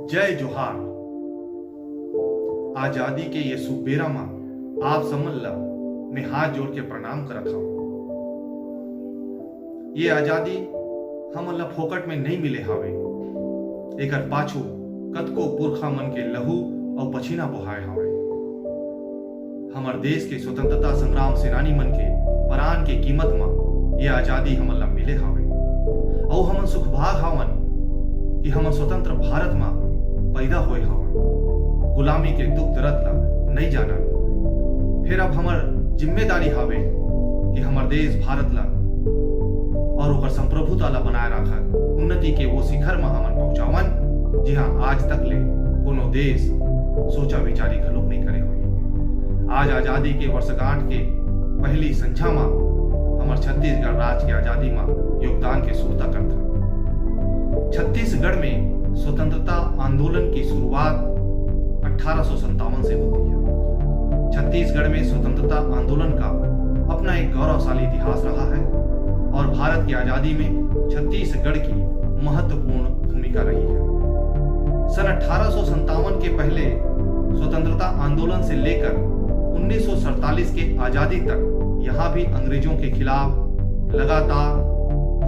जय जोहार। आजादी के ये सुबेरा माँ आप समल्ला में हाथ जोड़ के प्रणाम करत हूं। ये आजादी हमन ला फोकट में नहीं मिले हावे। एकर पाछू कतको पुरखा मन के लहू और पसीना बहाए हावे। हमर देश के स्वतंत्रता संग्राम सेनानी मन के प्राण के कीमत में ये आजादी हमन ला मिले हावे। और हमन सुखभाग हावन कि हमन स्वतंत्र भारत में पैदा होए हवन। गुलामी के दुख दर्द ला नहीं जाना। फिर अब हमर जिम्मेदारी हावे कि हमर देश भारत ला और ओकर संप्रभुता ला बनाए रखत उन्नति के वो शिखर में हमन पहुंचावन जी हाँ आज तक ले कोनो देश सोचा विचारी घलोक नहीं करे हुई। आज आजादी के वर्षगांठ के पहली संख्या में हमर छत्तीसगढ़ राज्य के आजादी में योगदान के सूरता करता। छत्तीसगढ़ में स्वतंत्रता आंदोलन की शुरुआत 1857 से होती है। छत्तीसगढ़ में स्वतंत्रता आंदोलन का अपना एक गौरवशाली इतिहास रहा है और भारत की आजादी में छत्तीसगढ़ की महत्वपूर्ण भूमिका रही है। सन 1857 के पहले स्वतंत्रता आंदोलन से लेकर 1947 के आजादी तक यहाँ भी अंग्रेजों के खिलाफ लगातार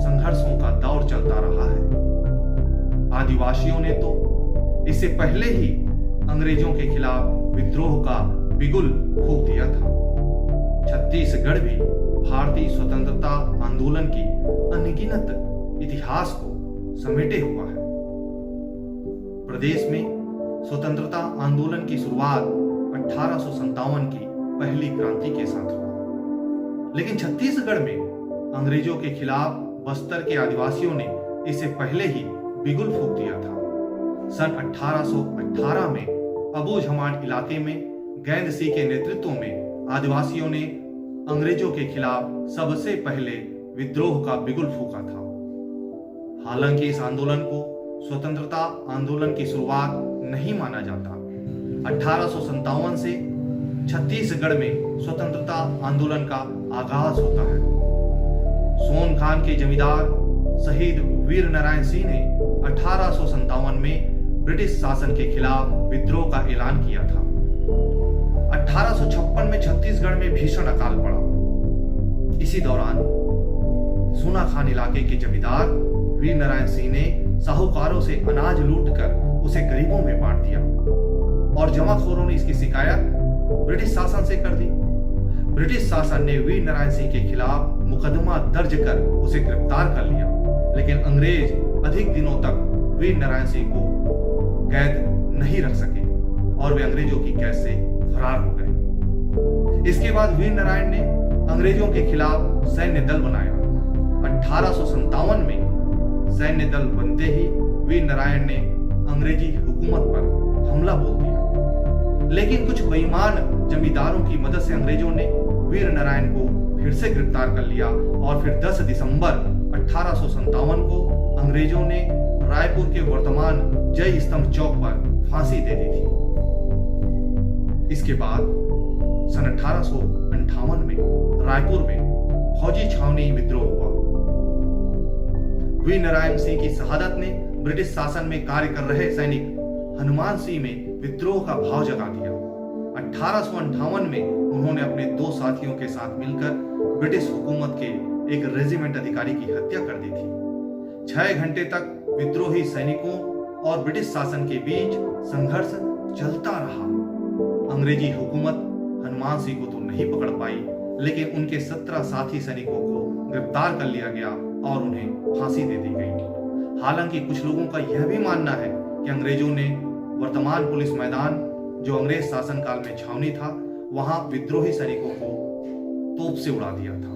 संघर्षों का दौर चलता रहा है। आदिवासियों ने तो इससे पहले ही अंग्रेजों के खिलाफ विद्रोह का बिगुल फूंक दिया था। छत्तीसगढ़ भी भारतीय स्वतंत्रता आंदोलन की अनगिनत इतिहास को समेटे हुआ है। प्रदेश में स्वतंत्रता आंदोलन की शुरुआत 1857 की पहली क्रांति के साथ हुआ, लेकिन छत्तीसगढ़ में अंग्रेजों के खिलाफ बस्तर के आदिवासियों ने इससे पहले ही बिगुल फूंक दिया था। सन 1818 में अबूझमाड़ इलाके में गैंद सिंह के नेतृत्व में आदिवासियों ने अंग्रेजों के खिलाफ सबसे पहले विद्रोह का बिगुल फूंका था। हालांकि इस आंदोलन को स्वतंत्रता आंदोलन की शुरुआत नहीं माना जाता। 1857 से छत्तीसगढ़ में स्वतंत्रता आंदोलन का आगाज होता है। सोन खान के जमींदार शहीद वीर नारायण सिंह ने 1857 में ब्रिटिश शासन के खिलाफ विद्रोह का ऐलान किया था। 1856 में छत्तीसगढ़ में भीषण अकाल पड़ा। इसी दौरान सोना खान इलाके के जमींदार वीर नारायण सिंह ने साहूकारों से अनाज लूटकर उसे गरीबों में बांट दिया और जमाखोरों ने इसकी शिकायत ब्रिटिश शासन से कर दी। ब्रिटिश शासन ने वीर नारायण सिंह के खिलाफ मुकदमा दर्ज कर उसे गिरफ्तार कर लिया, लेकिन अंग्रेज अधिक दिनों तक वीर नारायण सिंह को कैद नहीं रख सके और वे अंग्रेजों की कैद से फरार हो गए। इसके बाद वीर नारायण ने अंग्रेजों के खिलाफ सैन्य दल बनाया। 1857 में सैन्य दल बनते ही वीर नारायण ने अंग्रेजी हुकूमत पर हमला बोल दिया, लेकिन कुछ बेईमान जमींदारों की मदद से अंग्रेजों ने वीर नारायण को फिर से गिरफ्तार कर लिया और फिर 10 दिसंबर 1857 को अंग्रेजों ने रायपुर के वर्तमान जय स्तंभ चौक पर फांसी दे दी थी। इसके बाद सन 1858 में रायपुर में फौजी छावनी विद्रोह हुआ। वीर नारायण सिंह की शहादत ने ब्रिटिश शासन में कार्य कर रहे सैनिक हनुमान सिंह में विद्रोह का भाव जगा दिया। 1858 में उन्होंने अपने 2 साथियों के साथ मिलकर ब्रिटिश हुकूमत के एक रेजिमेंट अधिकारी की हत्या कर दी थी। 6 घंटे तक विद्रोही सैनिकों और ब्रिटिश शासन के बीच संघर्ष चलता रहा। अंग्रेजी हुकूमत हनुमान सिंह को तो नहीं पकड़ पाई, लेकिन उनके 17 साथी सैनिकों को गिरफ्तार कर लिया गया और उन्हें फांसी दे दी गई। हालांकि कुछ लोगों का यह भी मानना है कि अंग्रेजों ने वर्तमान पुलिस मैदान जो अंग्रेज शासन काल में छावनी था वहां विद्रोही सैनिकों को तोप से उड़ा दिया था।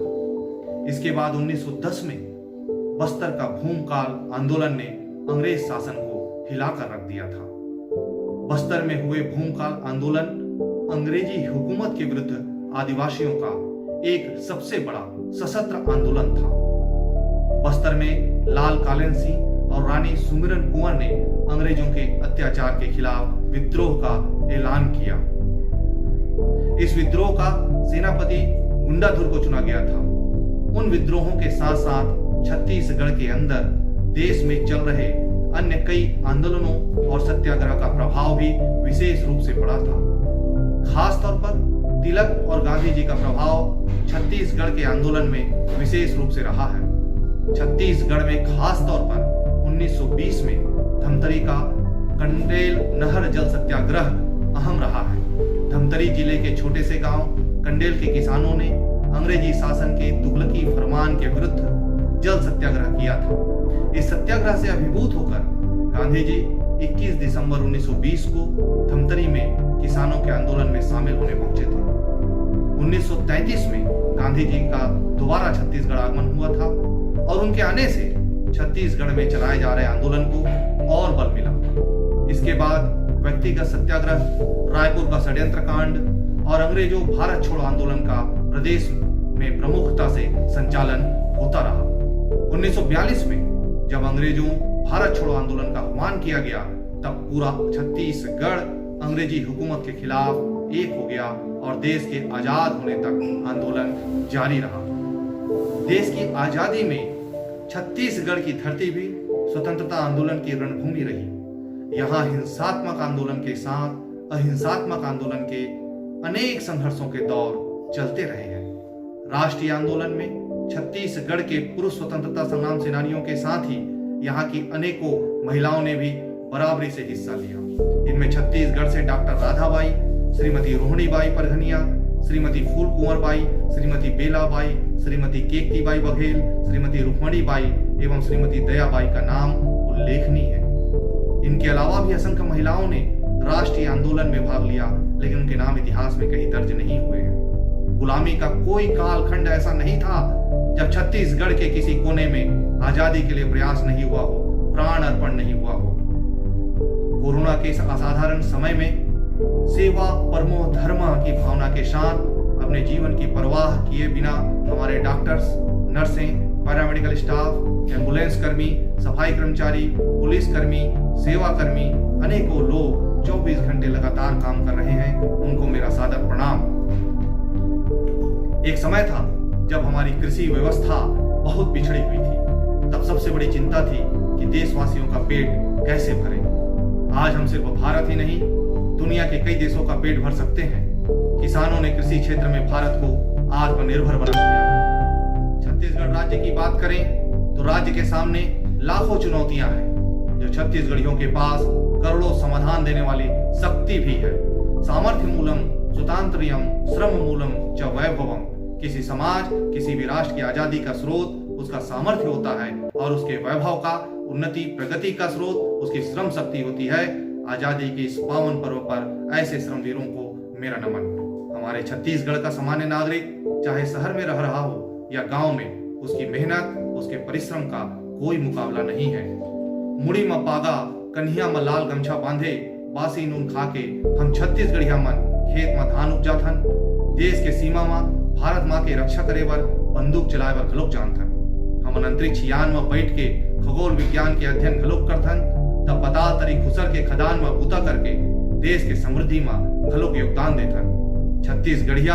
इसके बाद 1910 में बस्तर का भूमकाल आंदोलन ने अंग्रेज शासन को हिलाकर रख दिया था। बस्तर में हुए भूमकाल आंदोलन अंग्रेजी हुकूमत के विरुद्ध आदिवासियों का एक सबसे बड़ा सशस्त्र आंदोलन था। बस्तर में लाल कालेन सिंह और रानी सुमिरन कुंवर ने अंग्रेजों के अत्याचार के खिलाफ विद्रोह का ऐलान किया। इस विद्रोह का सेनापति गुंडाधुर को चुना गया था। उन विद्रोहों के साथ साथ छत्तीसगढ़ के अंदर देश में चल रहे अन्य कई आंदोलनों और सत्याग्रह का प्रभाव भी विशेष रूप से पड़ा था। खास तौर पर तिलक और गांधी जी का प्रभाव छत्तीसगढ़ के आंदोलन में विशेष रूप से रहा है। छत्तीसगढ़ में खास तौर पर 1920 में धमतरी का कंडेल नहर जल सत्याग्रह अहम रहा है। धमतरी जिले के छोटे से गांव कंडेल के किसानों ने अंग्रेजी शासन के तुगलकी फरमान के विरुद्ध जल सत्याग्रह किया था। इस सत्याग्रह से अभिभूत होकर गांधी जी 21 दिसंबर 1920 को धमतरी में किसानों के आंदोलन में शामिल होने पहुंचे थे। 1933 में गांधी जी का दोबारा छत्तीसगढ़ आगमन हुआ था और उनके आने से छत्तीसगढ़ में चलाए जा रहे आंदोलन को और बल मिला। इसके बाद व्यक्तिगत सत्याग्रह, रायपुर का षड्यंत्र कांड और अंग्रेजों भारत छोड़ो आंदोलन का प्रदेश में प्रमुखता से संचालन होता रहा। 1942 में जब अंग्रेजों भारत छोड़ो आंदोलन का आह्वान किया गया, तब पूरा छत्तीसगढ़ अंग्रेजी हुकूमत के खिलाफ एक हो गया और देश के आजाद होने तक आंदोलन जारी रहा। देश की आजादी में छत्तीसगढ़ की धरती भी स्वतंत्रता आंदोलन की रणभूमि रही। यहाँ हिंसात्मक आंदोलन के साथ अहिंसात्मक आंदोलन के अनेक संघर्षों के दौर चलते रहे हैं। राष्ट्रीय आंदोलन में छत्तीसगढ़ के पूर्व स्वतंत्रता संग्राम सेनानियों के साथ ही यहाँ की अनेकों महिलाओं ने भी बराबरी से हिस्सा लिया। इनमें छत्तीसगढ़ से डॉक्टर राधाबाई, श्रीमती रोहिणीबाई परघनिया, श्रीमती फूल कुंवर बाई, श्रीमती बेलाबाई, श्रीमती केकतीबाई बघेल, श्रीमती रुक्मणीबाई एवं श्रीमती दयाबाई का नाम उल्लेखनीय है। इनके अलावा भी असंख्य महिलाओं ने राष्ट्रीय आंदोलन में भाग लिया, लेकिन उनके नाम इतिहास में कहीं दर्ज नहीं हुए हैं। गुलामी का कोई कालखंड ऐसा नहीं था जब छत्तीसगढ़ के किसी कोने में आजादी के लिए प्रयास नहीं हुआ हो, प्राण अर्पण नहीं हुआ हो। कोरोना के इस असाधारण समय में सेवा परमो धर्म की भावना के साथ अपने जीवन की परवाह किए बिना हमारे डॉक्टर्स, नर्सें, पैरामेडिकल स्टाफ, एम्बुलेंस कर्मी, सफाई कर्मचारी, पुलिस कर्मी, सेवा कर्मी, अनेकों लोग 24 घंटे लगातार काम कर रहे हैं। उनको मेरा सादर प्रणाम। एक समय था जब हमारी कृषि व्यवस्था बहुत पिछड़ी हुई थी। तब सबसे बड़ी चिंता थी कि देशवासियों का पेट कैसे भरे। आज हम सिर्फ भारत ही नहीं, दुनिया के कई देशों का पेट भर सकते हैं। किसानों ने कृषि क्षेत्र में भारत को आत्मनिर्भर बना दिया है। छत्तीसगढ़ राज्य की बात करें तो राज्य के सामने लाखों चुनौतियां हैं, जो छत्तीसगढ़ियों के पास करोड़ों समाधान देने वाली शक्ति भी है। सामर्थ्य मूलम सुतांत्रियम श्रम मूलम च वैभवम। किसी समाज, किसी भी राष्ट्र की आजादी का स्रोत उसका सामर्थ्य होता है और उसके वैभव का, उन्नति प्रगति का स्रोत उसकी श्रम शक्ति होती है। आजादी के इस पावन पर्व पर ऐसे श्रमवीरों को मेरा नमन। हमारे छत्तीसगढ़ का सामान्य नागरिक चाहे शहर में रह रहा हो या गांव में, उसकी मेहनत, उसके परिश्रम का कोई मुकाबला नहीं है। मुड़ी में पागा, कन्हिया में लाल गमछा बांधे, बासी नून खाके हम छत्तीसगढ़िया मन खेत में धान उपजाथन। देश के सीमा में भारत माँ के रक्षा करे बर बंदूक चलाए बर घलोक जानथन। हम अंतरिक्ष यान में बैठ के खगोल विज्ञान के अध्ययन घलोक करथन। तब पताल तरी खुसर के खदान में बूता करके देश के समृद्धि में घलोक योगदान देथन। छत्तीसगढ़िया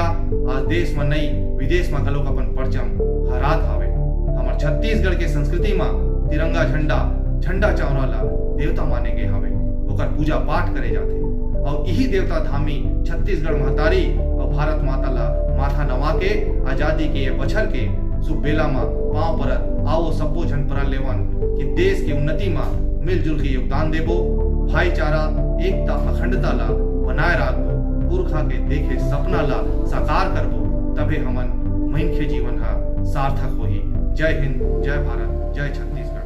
आज देश में नहीं, विदेश में घलोक अपन परचम हरात हावे। हमार छत्तीसगढ़ के संस्कृति में तिरंगा झंडा चावरा ला देवता माने गए हावे, ओकर पूजा पाठ करे जाते और यही देवता धामी छत्तीसगढ़ महतारी और भारत माता ला माथा नवा के आजादी के ये बछर के शुभ बेला में पांव परत आओ सबो झन परल लेवन कि देश की उन्नति में मिलजुल के योगदान देबो, भाईचारा, एकता, अखंडता ला बनाए राखबो, पुरखा के देखे सपना ला साकार करबो, तबे हमन मनखे जीवन हा सार्थक होही। जय हिंद, जय भारत, जय छत्तीसगढ़।